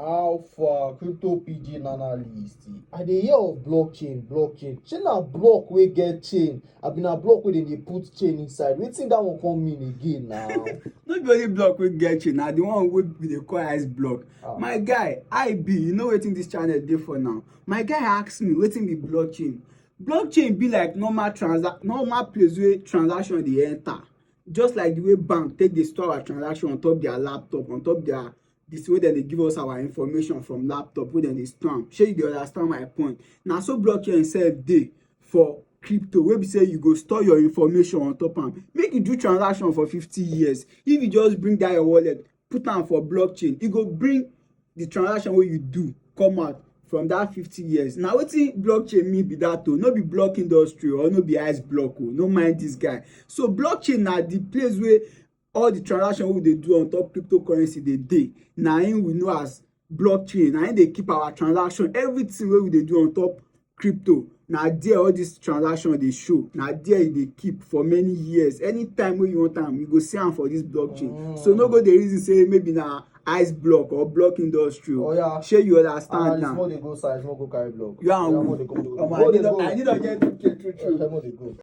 Alpha crypto Pidgin analyst. I dey hear of blockchain. Shey na block wey get chain? Abi na block wey dem dey put chain inside? Wetin that one come mean again now? No be only block wey get chain, na the one wey we dey call ice block. My guy, I be, you know wetin this channel dey for now. My guy ask me wetin be blockchain. Blockchain be like normal place wey transaction dey enter. Just like the way bank take dey store our transaction on top their laptop, on top their this way dem dey give us our information from laptop wey dem dey store am. Shey you dey understand my point? Na so blockchain sef dey for crypto, wey be say you go store your information on top am. Make you do transaction for 50 years. If you just bring that your wallet, put am for blockchain, e go bring the transaction wey you do come out from that 50 years. Na wetin blockchain mean be that o. No be block industry or no be ice block o. No mind this guy. So blockchain na the place wey all the transaction wey we dey do on top cryptocurrency dey. Na im we know as blockchain. Na im dey keep our transaction. Everything wey we dey do on top crypto, na there all this transaction dey show. Na there e dey keep for many years. Anytime wey you want am, you go see am for this blockchain. So no go dey reason say maybe na ice block or block industry. Shey you understand now? Small dey go side, small go carry block. I need to get true.